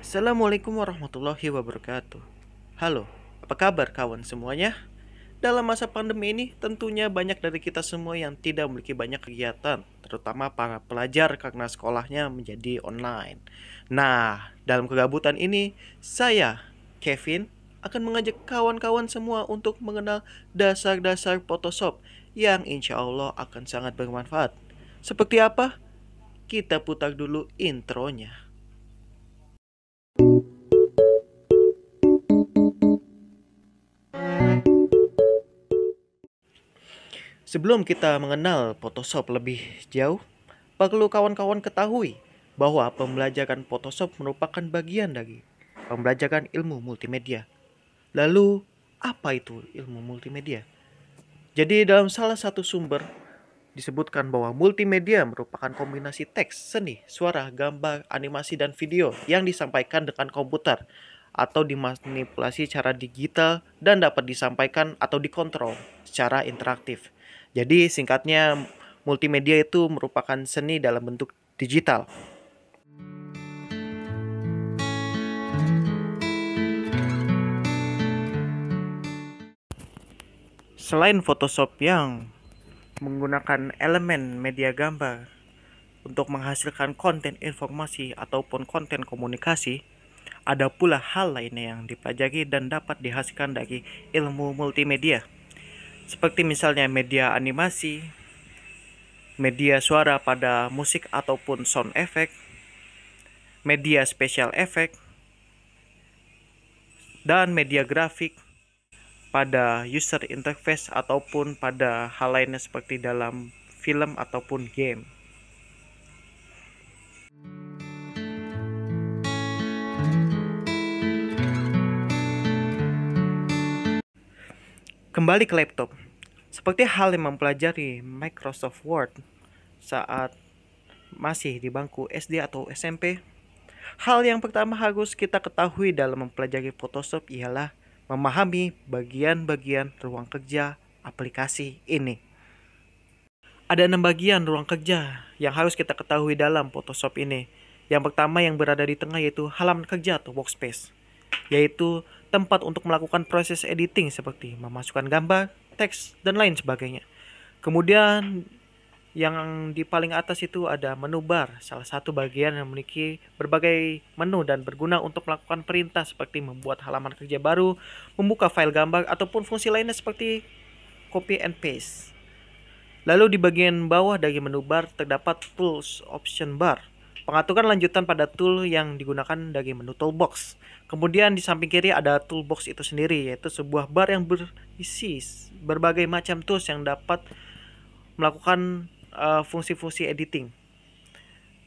Assalamualaikum warahmatullahi wabarakatuh. Halo, apa kabar kawan semuanya? Dalam masa pandemi ini, tentunya banyak dari kita semua yang tidak memiliki banyak kegiatan, terutama para pelajar karena sekolahnya menjadi online. Nah, dalam kegabutan ini, saya, Kevin, akan mengajak kawan-kawan semua untuk mengenal dasar-dasar Photoshop yang insya Allah akan sangat bermanfaat. Seperti apa? Kita putar dulu intronya. Sebelum kita mengenal Photoshop lebih jauh, perlu kawan-kawan ketahui bahwa pembelajaran Photoshop merupakan bagian dari pembelajaran ilmu multimedia. Lalu, apa itu ilmu multimedia? Jadi dalam salah satu sumber disebutkan bahwa multimedia merupakan kombinasi teks, seni, suara, gambar, animasi, dan video yang disampaikan dengan komputer atau dimanipulasi secara digital dan dapat disampaikan atau dikontrol secara interaktif. Jadi singkatnya multimedia itu merupakan seni dalam bentuk digital. Selain Photoshop yang menggunakan elemen media gambar untuk menghasilkan konten informasi ataupun konten komunikasi, ada pula hal lainnya yang dipelajari dan dapat dihasilkan dari ilmu multimedia, seperti misalnya media animasi, media suara pada musik ataupun sound effect, media special effect, dan media grafik pada user interface ataupun pada hal lainnya seperti dalam film ataupun game. Kembali ke laptop. Seperti hal yang mempelajari Microsoft Word saat masih di bangku SD atau SMP, hal yang pertama harus kita ketahui dalam mempelajari Photoshop ialah memahami bagian-bagian ruang kerja aplikasi ini. Ada 6 bagian ruang kerja yang harus kita ketahui dalam Photoshop ini. Yang pertama yang berada di tengah yaitu halaman kerja atau workspace, yaitu tempat untuk melakukan proses editing seperti memasukkan gambar, teks, dan lain sebagainya. Kemudian yang di paling atas itu ada menu bar, salah satu bagian yang memiliki berbagai menu dan berguna untuk melakukan perintah seperti membuat halaman kerja baru, membuka file gambar, ataupun fungsi lainnya seperti copy and paste. Lalu di bagian bawah dari menu bar terdapat Tools Option Bar, pengaturan lanjutan pada tool yang digunakan dari menu Toolbox. Kemudian di samping kiri ada Toolbox itu sendiri, yaitu sebuah bar yang berisi berbagai macam tools yang dapat melakukan fungsi-fungsi editing.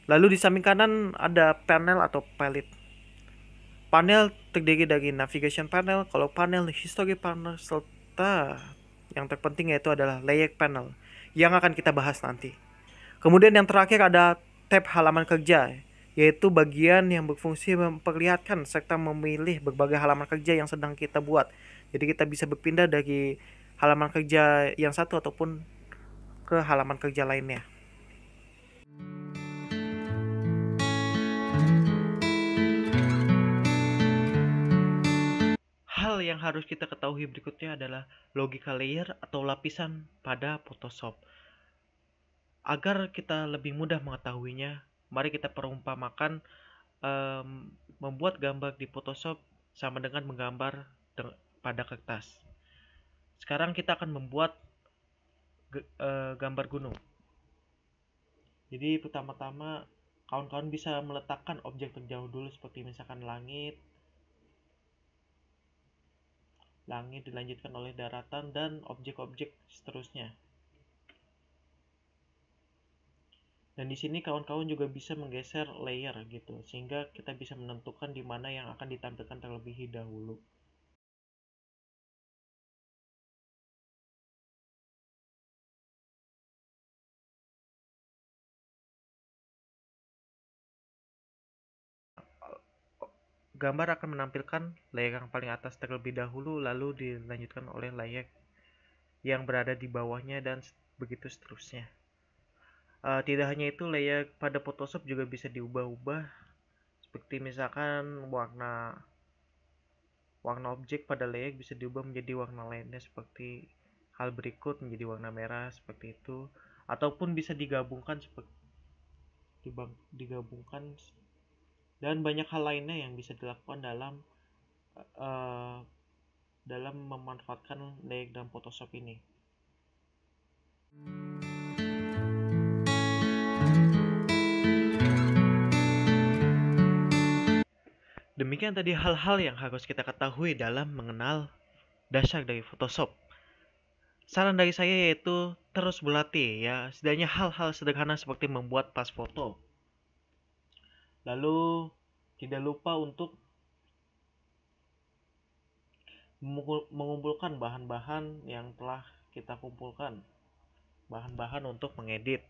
Lalu di samping kanan ada panel atau palette. Panel terdiri dari navigation panel, kalau panel history panel, serta yang terpenting yaitu adalah layer panel yang akan kita bahas nanti. Kemudian yang terakhir ada tab halaman kerja, yaitu bagian yang berfungsi memperlihatkan serta memilih berbagai halaman kerja yang sedang kita buat. Jadi kita bisa berpindah dari halaman kerja yang satu ataupun ke halaman kerja lainnya. Hal yang harus kita ketahui berikutnya adalah logika layer atau lapisan pada Photoshop. Agar kita lebih mudah mengetahuinya, mari kita perumpamakan membuat gambar di Photoshop sama dengan menggambar pada kertas. Sekarang kita akan membuat gambar gunung. Jadi pertama-tama kawan-kawan bisa meletakkan objek terjauh dulu seperti misalkan langit dilanjutkan oleh daratan dan objek-objek seterusnya. Dan di sini kawan-kawan juga bisa menggeser layer gitu, sehingga kita bisa menentukan di mana yang akan ditampilkan terlebih dahulu. Gambar akan menampilkan layer yang paling atas terlebih dahulu, lalu dilanjutkan oleh layer yang berada di bawahnya dan begitu seterusnya. Tidak hanya itu, layer pada Photoshop juga bisa diubah-ubah Seperti misalkan warna objek pada layer bisa diubah menjadi warna lainnya, seperti hal berikut menjadi warna merah seperti itu, ataupun bisa digabungkan dan banyak hal lainnya yang bisa dilakukan uh, dalam memanfaatkan layer dalam Photoshop ini. Demikian tadi hal-hal yang harus kita ketahui dalam mengenal dasar dari Photoshop. Saran dari saya yaitu terus berlatih ya, setidaknya hal-hal sederhana seperti membuat pas foto. Lalu tidak lupa untuk mengumpulkan bahan-bahan yang telah kita kumpulkan, bahan-bahan untuk mengedit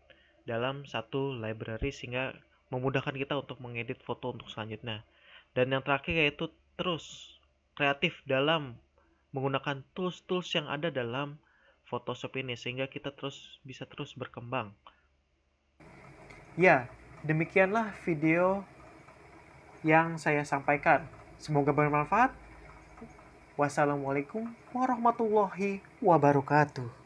dalam satu library sehingga memudahkan kita untuk mengedit foto untuk selanjutnya. Dan yang terakhir yaitu terus kreatif dalam menggunakan tools-tools yang ada dalam Photoshop ini sehingga kita bisa terus berkembang. Ya, demikianlah video yang saya sampaikan. Semoga bermanfaat. Wassalamualaikum warahmatullahi wabarakatuh.